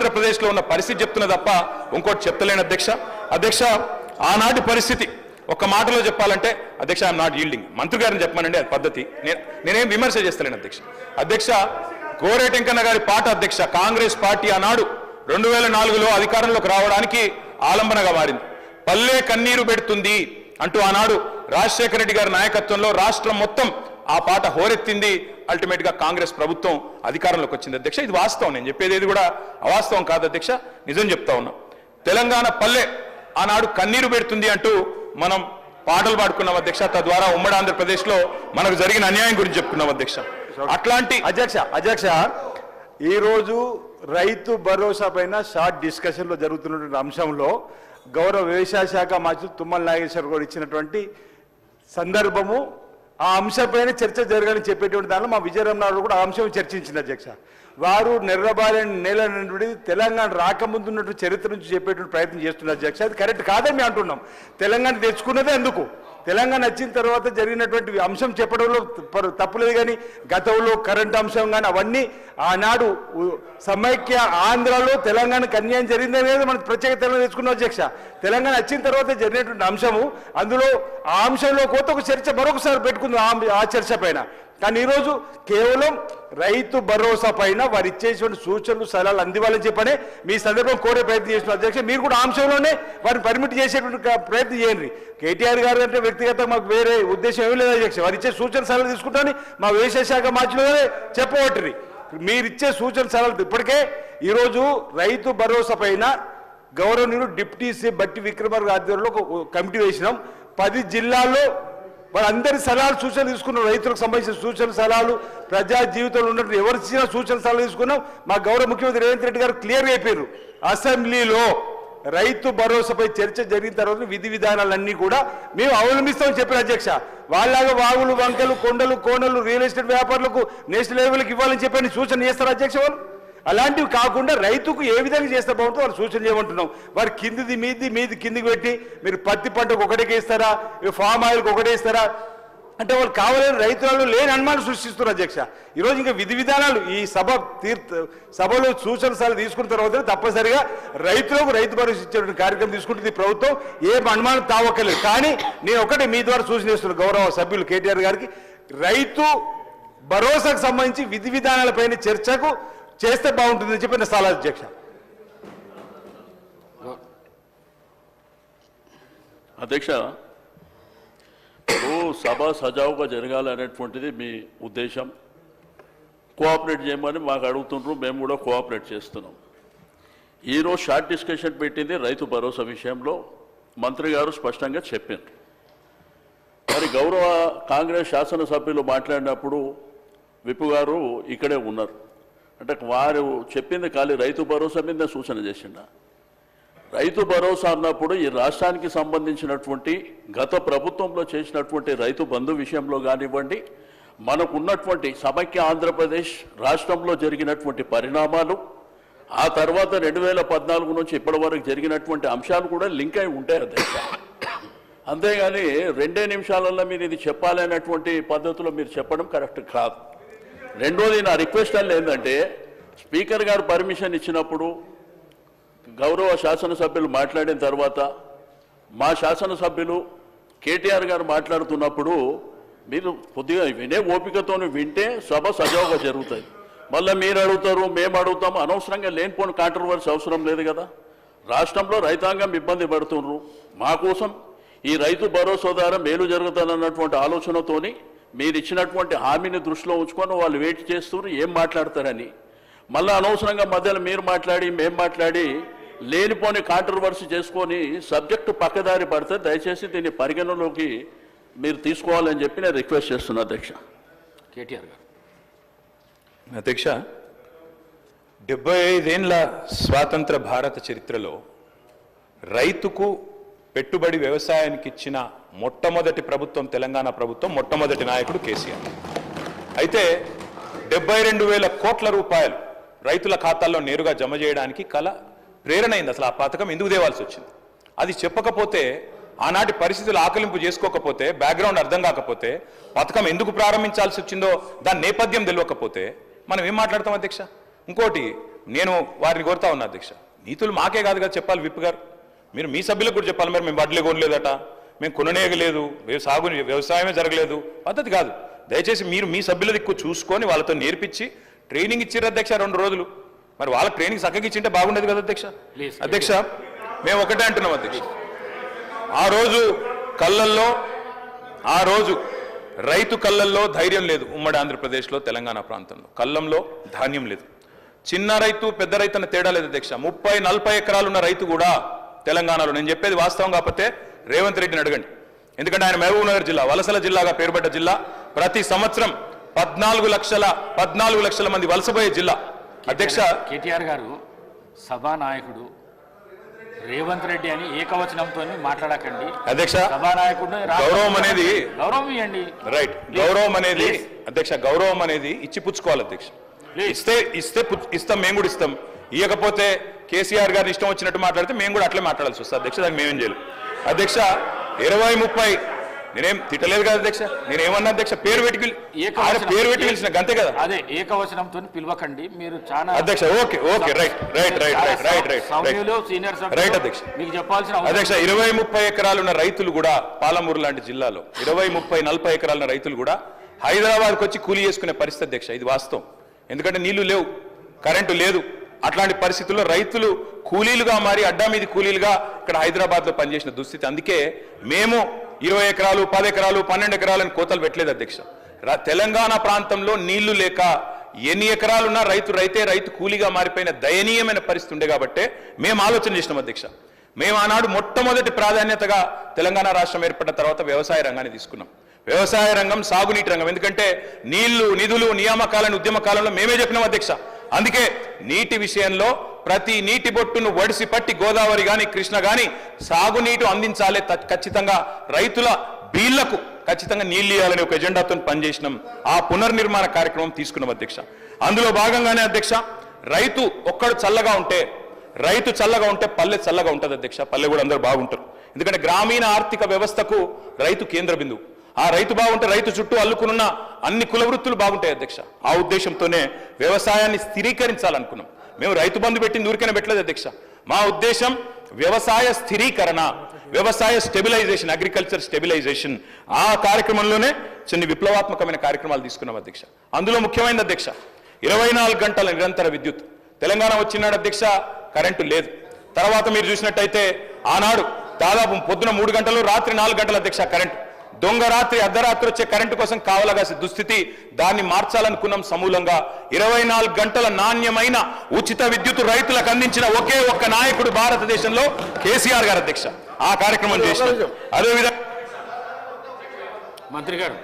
ఆంధ్రప్రదేశ్లో ఉన్న పరిస్థితి చెప్తున్న తప్ప ఇంకోటి చెప్తలేను అధ్యక్ష ఆనాటి పరిస్థితి ఒక మాటలో చెప్పాలంటే అధ్యక్ష ఐఎమ్ నాట్ యీల్డింగ్. మంత్రి గారిని చెప్పమనండి, అది పద్ధతి. నేనేం విమర్శ చేస్తలేను అధ్యక్ష గోరేటెంకన్న గారి పాట అధ్యక్ష కాంగ్రెస్ పార్టీ ఆనాడు 2004లో అధికారంలోకి రావడానికి ఆలంబనగా మారింది. పల్లె కన్నీరు పెడుతుంది అంటూ ఆనాడు రాజశేఖర రెడ్డి గారి నాయకత్వంలో రాష్ట్రం మొత్తం ఆ పాట హోరెత్తింది. అల్టిమేట్ గా కాంగ్రెస్ ప్రభుత్వం అధికారంలోకి వచ్చింది అధ్యక్ష. ఇది వాస్తవం, నేను చెప్పేది ఏది కూడా అవాస్తవం కాదు అధ్యక్ష, నిజం చెప్తా ఉన్నా. తెలంగాణ పల్లె ఆనాడు కన్నీరు పెడుతుంది అంటూ మనం పాటలు పాడుకున్నాం అధ్యక్ష. తద్వారా ఉమ్మడి ఆంధ్రప్రదేశ్ లో మనకు జరిగిన అన్యాయం గురించి చెప్పుకున్నాం అధ్యక్ష. అట్లాంటి అధ్యక్ష ఈ రోజు రైతు భరోసా పైన షార్ట్ డిస్కషన్ లో జరుగుతున్నటువంటి అంశంలో గౌరవ వ్యవసాయ శాఖ మంత్రి తుమ్మల నాగేశ్వర్ గారు ఇచ్చినటువంటి సందర్భము ఆ అంశంపైన చర్చ జరగాలని చెప్పేటువంటి దానిలో మా విజయరామనాథ్ కూడా ఆ అంశం చర్చించింది అధ్యక్ష. వారు నెర్రబాలని నేల నుండి తెలంగాణ రాకముందు ఉన్నటువంటి చరిత్ర నుంచి చెప్పేటువంటి ప్రయత్నం చేస్తున్నారు అధ్యక్ష. అది కరెక్ట్ కాదని మేము అంటున్నాం. తెలంగాణ తెచ్చుకున్నదే ఎందుకు, తెలంగాణ వచ్చిన తర్వాత జరిగినటువంటి అంశం చెప్పడంలో తప్పులేదు, కానీ గతంలో కరెంట్ అంశం కానీ అవన్నీ ఆనాడు సమైక్య ఆంధ్రలో తెలంగాణకు అన్యాయం జరిగిందనేది మనం ప్రత్యేక తెలంగాణ తెచ్చుకున్నాం అధ్యక్ష. తెలంగాణ వచ్చిన తర్వాత జరిగినటువంటి అంశము, అందులో ఆ అంశంలో కొత్త ఒక చర్చ మరొకసారి పెట్టుకుందాం ఆ చర్చ పైన. కానీ ఈరోజు కేవలం రైతు భరోసా పైన వారు ఇచ్చేటువంటి సూచనలు సలహాలు అందివ్వాలని చెప్పనే మీ సందర్భం కోరే ప్రయత్నం చేస్తున్నారు అధ్యక్ష. మీరు కూడా ఆ అంశంలోనే వారిని పర్మిట్ చేసేటువంటి ప్రయత్నం చేయండి. కేటీఆర్ గారు అంటే వ్యక్తిగత మాకు వేరే ఉద్దేశం ఏమీ లేదు అధ్యక్ష. వారు ఇచ్చే సూచన సలహాలు తీసుకుంటామని మా వ్యవసాయ శాఖ మార్చిలోనే చెప్పబట్టింది. మీరు ఇచ్చే సూచన సలహాలు ఇప్పటికే ఈరోజు రైతు భరోసా పైన గౌరవనీయులు డిప్యూటీ సీఎం బట్టి విక్రమార్క ఆధ్వర్యంలో ఒక కమిటీ వేసినాం. 10 జిల్లాల్లో వాళ్ళందరి సలహాలు సూచనలు తీసుకున్నాం. రైతులకు సంబంధించిన సూచన సలహాలు, ప్రజా జీవితంలో ఉన్నట్టు ఎవరు ఇచ్చిన సూచన సలహాలు తీసుకున్నాం. మా గౌరవ ముఖ్యమంత్రి రేవంత్ రెడ్డి గారు క్లియర్గా అయిపోయారు. అసెంబ్లీలో రైతు భరోసాపై చర్చ జరిగిన తర్వాత విధి విధానాలన్నీ కూడా మేము అవలంబిస్తామని చెప్పిన అధ్యక్ష. వాళ్ళలాగా వాగులు వంకలు కొండలు కోనలు రియల్ ఎస్టేట్ వ్యాపారులకు నేషనల్ లెవెల్కి ఇవ్వాలని చెప్పని సూచన చేస్తారు అధ్యక్ష. వాళ్ళు అలాంటివి కాకుండా రైతుకు ఏ విధంగా చేస్తే బాగుంటుందో వాళ్ళు సూచన చేయమంటున్నాం. వారు కిందిది మీది కిందికి పెట్టి మీరు పత్తి పంటకు ఒకటికి ఇస్తారా, ఫామ్ ఆయిల్కి ఒకటే ఇస్తారా అంటే వాళ్ళు కావాలని రైతులలో లేని అనుమానం సృష్టిస్తున్నారు అధ్యక్ష. ఈరోజు ఇంకా విధి విధానాలు ఈ సభలో సూచన సలహాలు తీసుకున్న తర్వాత తప్పనిసరిగా రైతులకు రైతు భరోసా ఇచ్చే కార్యక్రమం తీసుకుంటుంది ప్రభుత్వం. ఏం అనుమానం తావక్కర్లేదు. కానీ నేను ఒకటే మీ ద్వారా సూచన చేస్తున్నాను గౌరవ సభ్యులు కేటీఆర్ గారికి, రైతు భరోసాకు సంబంధించి విధి విధానాలపైన చర్చకు చేస్తే బాగుంటుందని చెప్పిన సలహా అధ్యక్ష. అధ్యక్ష సభ సజావుగా జరగాలనేటువంటిది మీ ఉద్దేశం. కోఆపరేట్ చేయమని మాకు అడుగుతుండ్రు, మేము కూడా కోఆపరేట్ చేస్తున్నాం. ఈరోజు షార్ట్ డిస్కషన్ పెట్టింది రైతు భరోసా విషయంలో మంత్రి గారు స్పష్టంగా చెప్పారు. మరి గౌరవ కాంగ్రెస్ శాసనసభ్యులు మాట్లాడినప్పుడు విపు గారు ఇక్కడే ఉన్నారు. అంటే వారు చెప్పింది ఖాళీ రైతు భరోసా మీద సూచన చేసిండా? రైతు భరోసా అన్నప్పుడు ఈ రాష్ట్రానికి సంబంధించినటువంటి గత ప్రభుత్వంలో చేసినటువంటి రైతు బంధు విషయంలో కానివ్వండి, మనకున్నటువంటి సమైక్య ఆంధ్రప్రదేశ్ రాష్ట్రంలో జరిగినటువంటి పరిణామాలు, ఆ తర్వాత 2014 నుంచి ఇప్పటి వరకు జరిగినటువంటి అంశాలు కూడా లింక్ అయి ఉంటాయి అధ్యక్ష. అంతేగాని 2 నిమిషాలలో మీరు ఇది చెప్పాలి అనేటువంటి పద్ధతిలో మీరు చెప్పడం కరెక్ట్ కాదు. రెండోది నా రిక్వెస్ట్ అని ఏంటంటే, స్పీకర్ గారు పర్మిషన్ ఇచ్చినప్పుడు గౌరవ శాసనసభ్యులు మాట్లాడిన తర్వాత మా శాసనసభ్యులు కేటీఆర్ గారు మాట్లాడుతున్నప్పుడు మీరు కొద్దిగా వినే ఓపికతో వింటే సభ సజావుగా జరుగుతుంది. మళ్ళీ మీరు అడుగుతారు, మేము అడుగుతాము, అనవసరంగా లేనిపోని కాంట్రవర్సీ అవసరం లేదు కదా. రాష్ట్రంలో రైతాంగం ఇబ్బంది పడుతున్నారు. మా కోసం ఈ రైతు భరోసా ద్వారా మేలు జరుగుతుందన్నటువంటి ఆలోచనతోని మీరు ఇచ్చినటువంటి హామీని దృష్టిలో ఉంచుకొని వాళ్ళు వెయిట్ చేస్తున్నారు ఏం మాట్లాడతారని. మళ్ళీ అనవసరంగా మధ్యలో మీరు మాట్లాడి మేము మాట్లాడి లేనిపోని కాంట్రవర్సీ చేసుకొని సబ్జెక్టు పక్కదారి పడితే దయచేసి దీన్ని పరిగణలోకి మీరు తీసుకోవాలని చెప్పి నేను రిక్వెస్ట్ చేస్తున్నా అధ్యక్ష. కేటీఆర్ గారు. అధ్యక్ష 75 ఏళ్ల స్వాతంత్ర భారత చరిత్రలో రైతుకు పెట్టుబడి వ్యవసాయానికి ఇచ్చిన మొట్టమొదటి ప్రభుత్వం తెలంగాణ ప్రభుత్వం, మొట్టమొదటి నాయకుడు కేసీఆర్. అయితే 72,000 కోట్ల రూపాయలు రైతుల ఖాతాల్లో నేరుగా జమ చేయడానికి ప్రేరణ అయింది. అసలు ఆ పథకం ఎందుకు తేవాల్సి వచ్చింది అది చెప్పకపోతే, ఆనాటి పరిస్థితులు ఆకలింపు చేసుకోకపోతే, బ్యాక్గ్రౌండ్ అర్థం కాకపోతే, పథకం ఎందుకు ప్రారంభించాల్సి వచ్చిందో దాని నేపథ్యం తెలియకపోతే మనం ఏం మాట్లాడతాం అధ్యక్ష? ఇంకోటి నేను వారిని కోరుతా ఉన్నా అధ్యక్ష, నీతులు మాకే కాదు కదా చెప్పాలి విప్ గారు, మీరు మీ సభ్యులకు కూడా చెప్పాలి. మరి మేము వడ్లే కొనలేదట, మేము కొననేయలేదు, వ్యవసాయమే జరగలేదు, పద్ధతి కాదు. దయచేసి మీరు మీ సభ్యుల దిక్కు చూసుకొని వాళ్ళతో నేర్పించి ట్రైనింగ్ ఇచ్చిర్రు అధ్యక్ష 2 రోజులు. మరి వాళ్ళకి ట్రైనింగ్ చక్కగా ఇచ్చింటే బాగుండేది కదా అధ్యక్ష. అధ్యక్ష మేము ఒకటే అంటున్నాం అధ్యక్ష, ఆ రోజు రైతు కళ్ళల్లో ధైర్యం లేదు. ఉమ్మడి ఆంధ్రప్రదేశ్లో తెలంగాణ ప్రాంతంలో కళ్ళంలో ధాన్యం లేదు. చిన్న రైతు పెద్ద రైతు అన్న తేడా లేదు అధ్యక్ష. 30-40 ఎకరాలు ఉన్న రైతు కూడా తెలంగాణలో, నేను చెప్పేది వాస్తవం కాకపోతే రేవంత్ రెడ్డిని అడగండి, ఎందుకంటే ఆయన మహబూబ్ నగర్ జిల్లా వలసల జిల్లాగా పేరుపడ్డ జిల్లా. ప్రతి సంవత్సరం 14 లక్షల మంది వలసపోయే జిల్లా అధ్యక్ష. కేటీఆర్ గారు సభానాయకుడు రేవంత్ రెడ్డి అని ఏకవచనంతో మాట్లాడకండి అధ్యక్ష. సభానాయకుడు గౌరవం అనేది గౌరవం ఇవ్వండి. రైట్, గౌరవం అనేది అధ్యక్ష, గౌరవం అనేది ఇచ్చి పుచ్చుకోవాలి అధ్యక్ష. ఇస్తాం, మేము కూడా ఇస్తాం. ఇవ్వకపోతే కేసీఆర్ గారిని ఇష్టం వచ్చినట్టు మాట్లాడితే మేము కూడా అట్లే మాట్లాడాల్సి వస్తుంది అధ్యక్ష. దానికి మేమేం చేయలేం అధ్యక్ష. 20-30 నేనేం తిట్టలేదు కదా అధ్యక్ష, నేనేమన్నా అధ్యక్ష పేరు పెట్టి పిలిచిన అంతే కదా. అదే ఏకవచనంతో పిలవకండి మీరు చాలా అధ్యక్ష. ఓకే రైట్ అధ్యక్ష. మీకు చెప్పాల్సిన అధ్యక్ష 20-30 ఎకరాలు ఉన్న రైతులు కూడా పాలమూరు లాంటి జిల్లాలో 20-30-40 ఎకరాల రైతులు కూడా హైదరాబాద్కి వచ్చి కూలీ చేసుకునే పరిస్థితి అధ్యక్ష. ఇది వాస్తవం, ఎందుకంటే నీళ్లు లేవు, కరెంటు లేదు. అట్లాంటి పరిస్థితుల్లో రైతులు కూలీలుగా మారి అడ్డా మీది కూలీలుగా ఇక్కడ హైదరాబాద్లో పనిచేసిన దుస్థితి. అందుకే మేము 20 ఎకరాలు 10 ఎకరాలు 12 ఎకరాలని కోతలు పెట్టలేదు అధ్యక్ష. తెలంగాణ ప్రాంతంలో నీళ్లు లేక ఎన్ని ఎకరాలున్నా రైతు కూలీగా మారిపోయిన దయనీయమైన పరిస్థితి ఉండే కాబట్టే మేము ఆలోచన చేసినాం అధ్యక్ష. మేము ఆనాడు మొట్టమొదటి ప్రాధాన్యతగా తెలంగాణ రాష్ట్రం ఏర్పడిన తర్వాత వ్యవసాయ రంగాన్ని తీసుకున్నాం. వ్యవసాయ రంగం, సాగునీటి రంగం, ఎందుకంటే నీళ్లు, నిధులు, నియామకాలను ఉద్యమ కాలంలో మేమే చెప్పినాం అధ్యక్ష. అందుకే నీటి విషయంలో ప్రతి నీటి బొట్టును వడిసి పట్టి గోదావరి గాని కృష్ణ గాని సాగునీటి అందించాలి, ఖచ్చితంగా రైతుల బీళ్లకు ఖచ్చితంగా నీళ్లు ఇవ్వాలని ఒక ఎజెండాతో పనిచేసినాం. ఆ పునర్నిర్మాణ కార్యక్రమం తీసుకున్నాం అధ్యక్ష. అందులో భాగంగానే అధ్యక్ష, రైతు ఒక్కడు చల్లగా ఉంటే పల్లె చల్లగా ఉంటుంది అధ్యక్ష. పల్లె కూడా అందరూ బాగుంటారు, ఎందుకంటే గ్రామీణ ఆర్థిక వ్యవస్థకు రైతు కేంద్ర బిందువు. ఆ రైతు బాగుంటే రైతు చుట్టూ అల్లుకున్న అన్ని కుల వృత్తులు బాగుంటాయి అధ్యక్ష. ఆ ఉద్దేశంతోనే వ్యవసాయాన్ని స్థిరీకరించాలనుకున్నాం. మేము రైతు బంధు పెట్టింది ఊరికైనా పెట్టలేదు అధ్యక్ష. మా ఉద్దేశం వ్యవసాయ స్థిరీకరణ, వ్యవసాయ స్టెబిలైజేషన్, అగ్రికల్చర్ స్టెబిలైజేషన్. ఆ కార్యక్రమంలోనే కొన్ని విప్లవాత్మకమైన కార్యక్రమాలు తీసుకున్నాం అధ్యక్ష. అందులో ముఖ్యమైనది అధ్యక్ష 24 గంటల నిరంతర విద్యుత్. తెలంగాణ వచ్చినాడు అధ్యక్ష, కరెంటు లేదు. తర్వాత మీరు చూసినట్టయితే ఆనాడు దాదాపు పొద్దున 3 గంటలు, రాత్రి 4 గంటల అధ్యక్ష కరెంటు. దొంగ రాత్రి, అర్ధరాత్రి వచ్చే కరెంటు కోసం కావలగాసే దుస్థితి, దాన్ని మార్చాలనుకున్నాం సమూలంగా. 24 గంటల నాణ్యమైన ఉచిత విద్యుత్ రైతులకు అందించిన ఒకే ఒక్క నాయకుడు భారతదేశంలో కేసీఆర్ గారు అధ్యక్ష. ఆ కార్యక్రమం చేసిన అదేవిధంగా మంత్రి గారు